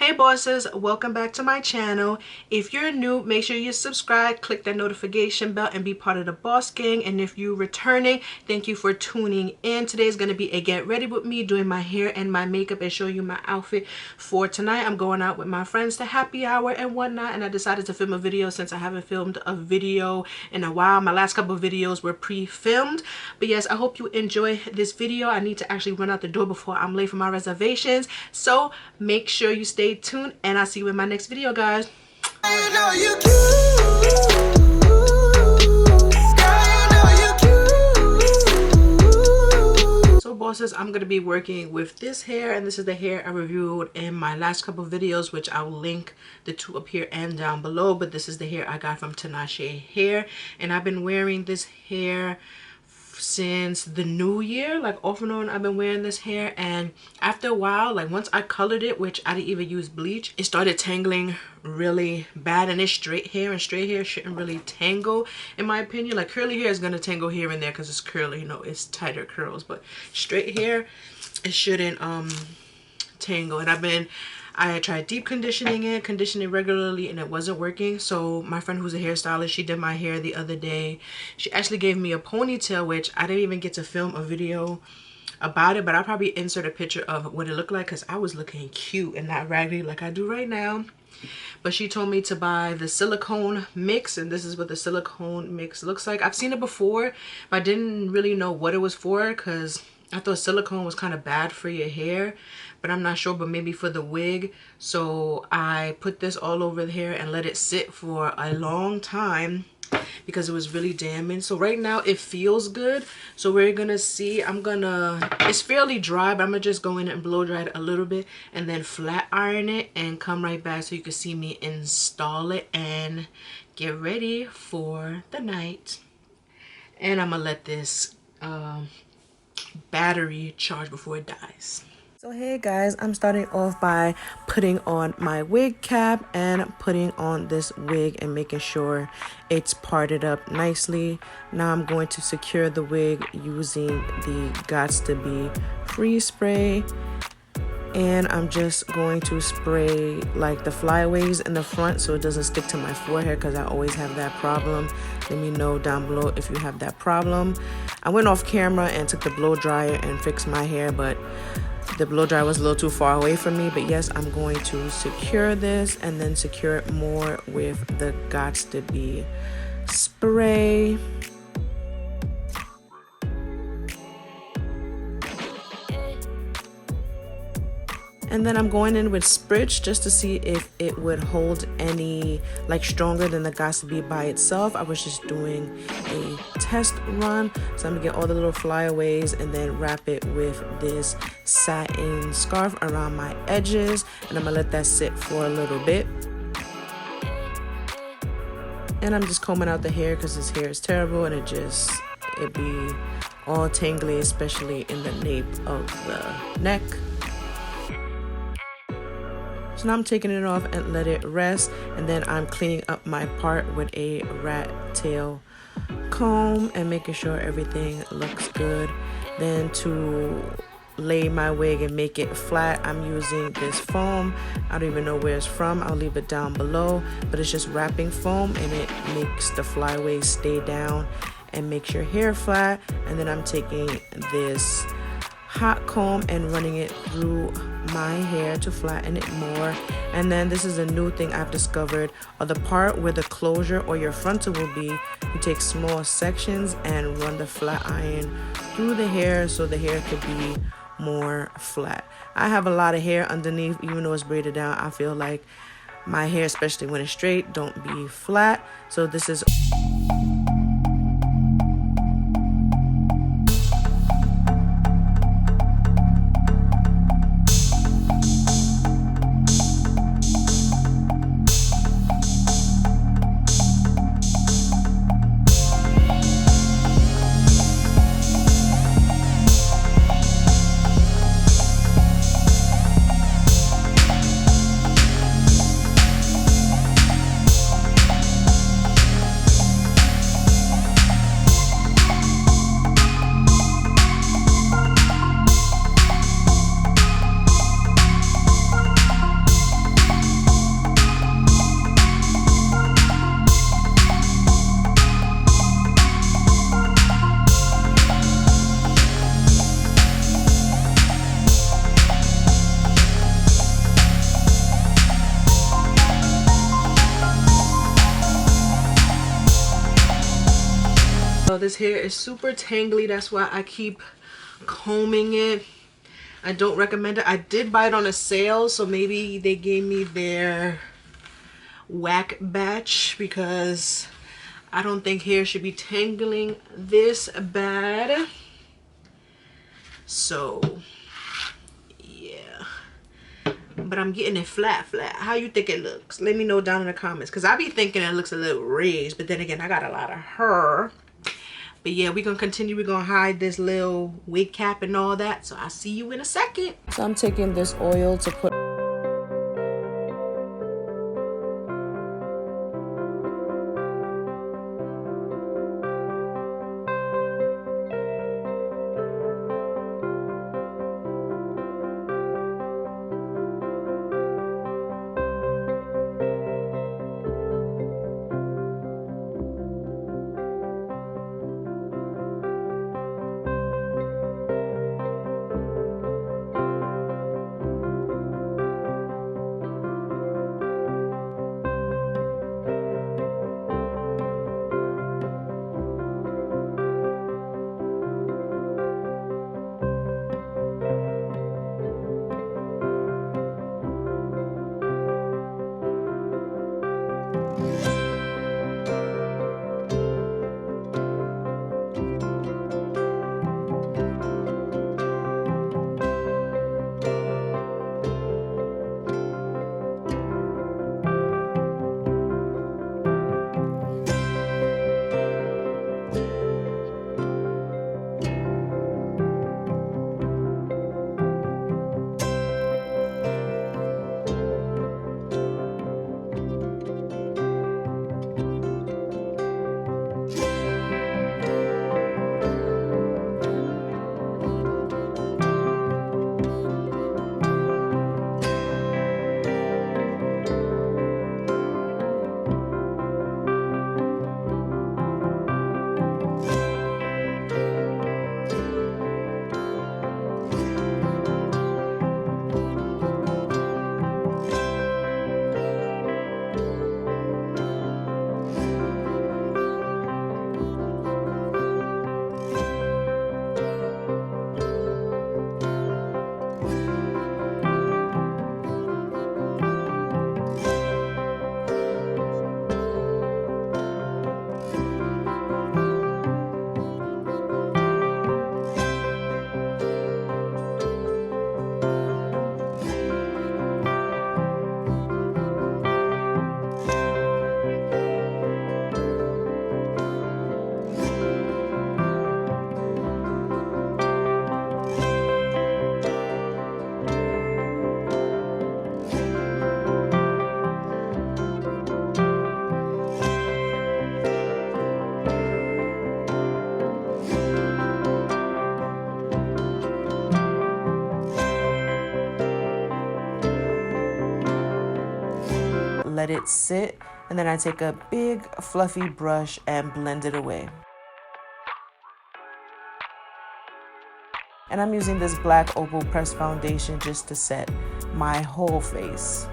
Hey bosses, welcome back to my channel. If you're new, make sure you subscribe, click that notification bell, and be part of the boss gang. And if you're returning, thank you for tuning in. Today is going to be a get ready with me, doing my hair and my makeup and show you my outfit for tonight. I'm going out with my friends to happy hour and whatnot, and I decided to film a video since I haven't filmed a video in a while. My last couple of videos were pre-filmed, but yes, I hope you enjoy this video. I need to actually run out the door before I'm late for my reservations, so make sure you stay tuned, and I'll see you in my next video, guys. So bosses, I'm going to be working with this hair, and this is the hair I reviewed in my last couple of videos, which I will link the two up here and down below. But this is the hair I got from Tinashe hair, and I've been wearing this hair since the new year, like off and on. I've been wearing this hair, and after a while, like once I colored it, which I didn't even use bleach, it started tangling really bad. And it's straight hair, and straight hair shouldn't really tangle in my opinion. Like curly hair is gonna tangle here and there because it's curly, you know, it's tighter curls, but straight hair, it shouldn't tangle. And I tried deep conditioning regularly, and it wasn't working. So my friend who's a hairstylist, she did my hair the other day. She actually gave me a ponytail, which I didn't even get to film a video about it, but I'll probably insert a picture of what it looked like because I was looking cute and not raggedy like I do right now. But she told me to buy the silicone mix, and this is what the silicone mix looks like. I've seen it before, but I didn't really know what it was for because I thought silicone was kind of bad for your hair, but I'm not sure, but maybe for the wig. So I put this all over the hair and let it sit for a long time because it was really damaged. So right now it feels good. So we're gonna see. It's fairly dry, but I'm gonna just go in and blow dry it a little bit and then flat iron it and come right back so you can see me install it and get ready for the night. And I'm gonna let this battery charge before it dies. So hey guys, I'm starting off by putting on my wig cap and putting on this wig and making sure it's parted up nicely. Now I'm going to secure the wig using the Gots to Be Free spray, and I'm just going to spray like the flyaways in the front so it doesn't stick to my forehead, because I always have that problem. Let me know down below if you have that problem. I went off camera and took the blow dryer and fixed my hair, but the blow dryer was a little too far away from me. But yes, I'm going to secure this and then secure it more with the Gots to Be spray. And then I'm going in with Spritz just to see if it would hold any, like stronger than the Gots to Be by itself. I was just doing a test run. So I'm gonna get all the little flyaways and then wrap it with this satin scarf around my edges. And I'm gonna let that sit for a little bit. And I'm just combing out the hair because this hair is terrible and it be all tangly, especially in the nape of the neck. So now I'm taking it off and let it rest, and then I'm cleaning up my part with a rat tail comb and making sure everything looks good. Then to lay my wig and make it flat, I'm using this foam. I don't even know where it's from. I'll leave it down below, but it's just wrapping foam, and it makes the flyaways stay down and makes your hair flat. And then I'm taking this hot comb and running it through my hair to flatten it more. And then this is a new thing I've discovered, or the part where the closure or your frontal will be, you take small sections and run the flat iron through the hair so the hair could be more flat. I have a lot of hair underneath, even though it's braided down. I feel like my hair, especially when it's straight, don't be flat. So this is This hair is super tangly. That's why I keep combing it. I don't recommend it. I did buy it on a sale, so maybe they gave me their whack batch, because I don't think hair should be tangling this bad. So yeah, but I'm getting it flat. How you think it looks? Let me know down in the comments, because I be thinking it looks a little raised, but then again, I got a lot of hair. But yeah, we're gonna continue. We're gonna hide this little wig cap and all that, so I'll see you in a second. So I'm taking this oil to put let it sit, and then I take a big fluffy brush and blend it away. And I'm using this black opal pressed foundation just to set my whole face.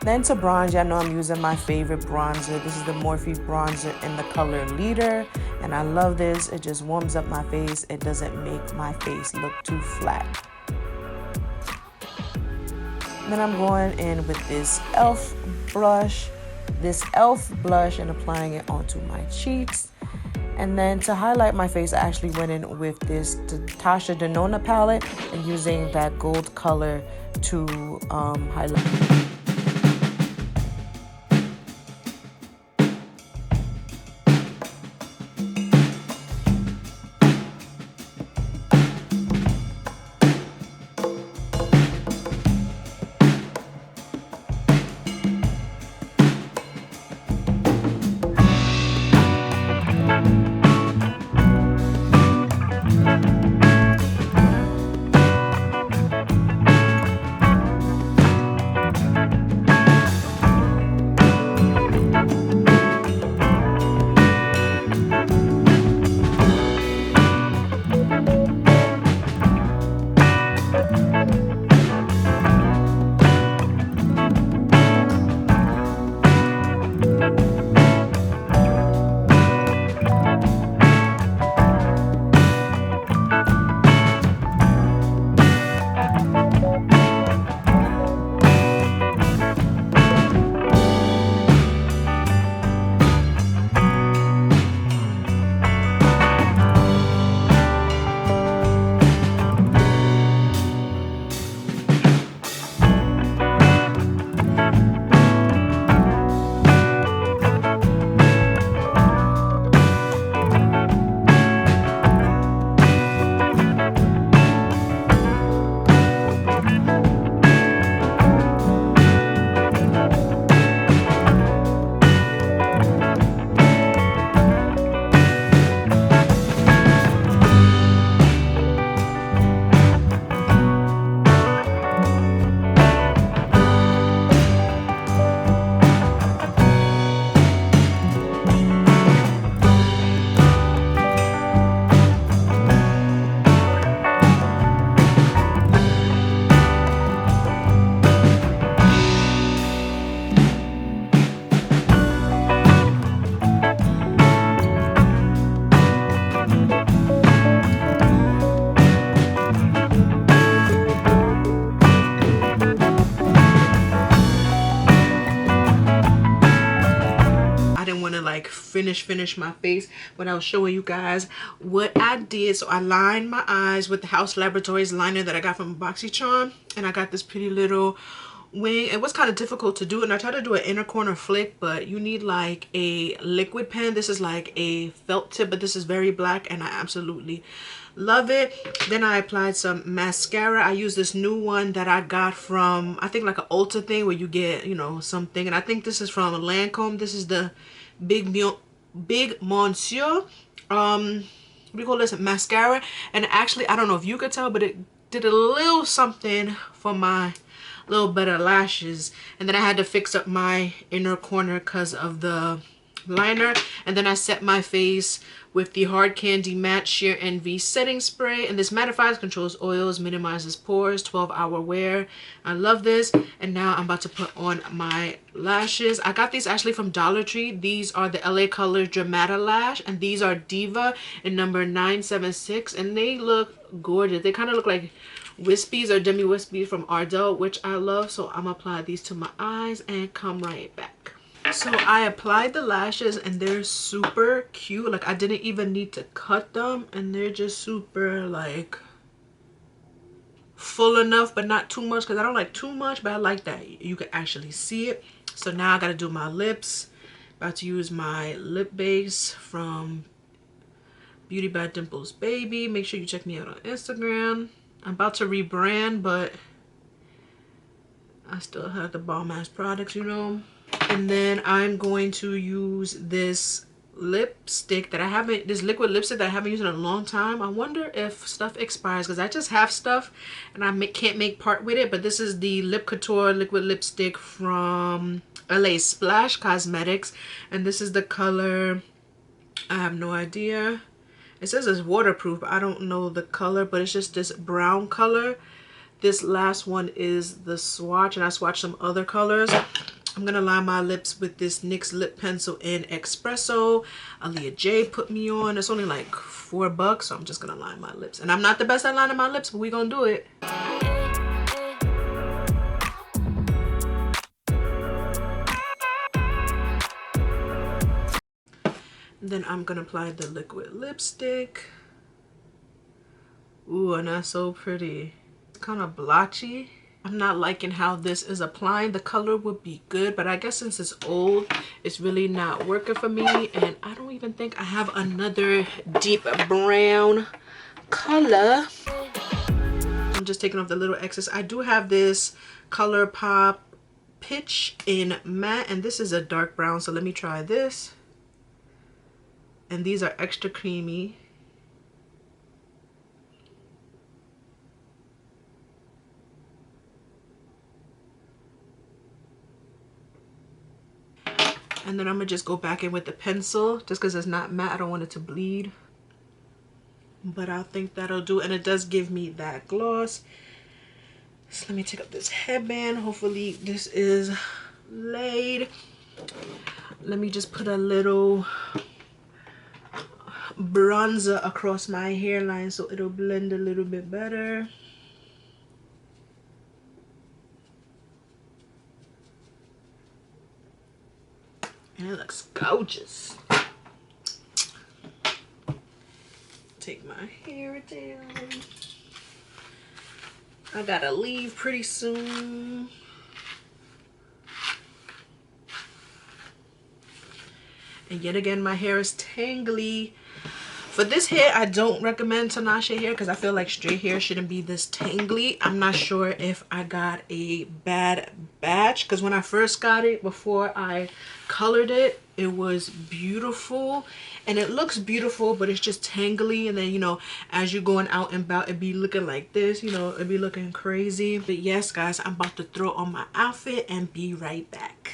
Then to bronze, I know I'm using my favorite bronzer. This is the Morphe bronzer in the color Leader, and I love this. It just warms up my face. It doesn't make my face look too flat. Then I'm going in with this e.l.f. blush, and applying it onto my cheeks. And then to highlight my face, I actually went in with this Tinashe Denona palette and using that gold color to highlight. finish my face when I was showing you guys what I did. So I lined my eyes with the House Laboratories liner that I got from BoxyCharm, and I got this pretty little wing. It was kind of difficult to do, and I tried to do an inner corner flick, but you need like a liquid pen. This is like a felt tip, but this is very black and I absolutely love it. Then I applied some mascara. I used this new one that I got from, I think, like an Ulta thing where you get, you know, something, and I think this is from Lancome. This is the Big Monsieur what do you call this, mascara. And actually, I don't know if you could tell, but it did a little something for my little better lashes. And then I had to fix up my inner corner because of the liner. And then I set my face with the Hard Candy Matte Sheer Envy setting spray, and this mattifies, controls oils, minimizes pores, 12-hour wear. I love this. And now I'm about to put on my lashes. I got these actually from Dollar Tree. These are the LA Colors Dramata Lash, and these are Diva in number 976, and they look gorgeous. They kind of look like wispies or demi wispies from Ardell, which I love. So I'm gonna apply these to my eyes and come right back. So I applied the lashes and they're super cute. Like, I didn't even need to cut them, and they're just super like full enough but not too much, because I don't like too much, but I like that you can actually see it. So now I gotta do my lips. About to use my lip base from Beauty by Dimples Baby. Make sure you check me out on Instagram. I'm about to rebrand, but I still have the bomb ass products, you know. And then I'm going to use this lipstick that I haven't, this liquid lipstick that I haven't used in a long time. I wonder if stuff expires, because I just have stuff and I can't make part with it. But this is the Lip Couture liquid lipstick from LA Splash Cosmetics, and this is the color, I have no idea. It says it's waterproof, but I don't know the color, but it's just this brown color. This last one is the swatch, and I swatched some other colors. I'm gonna line my lips with this NYX lip pencil in Espresso. Aaliyah J put me on. It's only like $4, so I'm just gonna line my lips. And I'm not the best at lining my lips, but we gonna do it. And then I'm gonna apply the liquid lipstick. Ooh, and that's so pretty. It's kind of blotchy. I'm not liking how this is applying. The color would be good, but I guess since it's old, it's really not working for me. And I don't even think I have another deep brown color. I'm just taking off the little excess. I do have this ColourPop Pitch in matte, and this is a dark brown, so let me try this. And these are extra creamy. And then I'm gonna just go back in with the pencil, just because it's not matte. I don't want it to bleed, but I think that'll do. And it does give me that gloss. So let me take up this headband. Hopefully this is laid. Let me just put a little bronzer across my hairline so it'll blend a little bit better. And it looks gorgeous. Take my hair down. I gotta leave pretty soon. And yet again, my hair is tangly. For this hair, I don't recommend Tinashe hair because I feel like straight hair shouldn't be this tangly. I'm not sure if I got a bad batch, because when I first got it, before I colored it, it was beautiful. And it looks beautiful, but it's just tangly. And then, you know, as you're going out and about, it be looking like this, you know, it be looking crazy. But yes, guys, I'm about to throw on my outfit and be right back.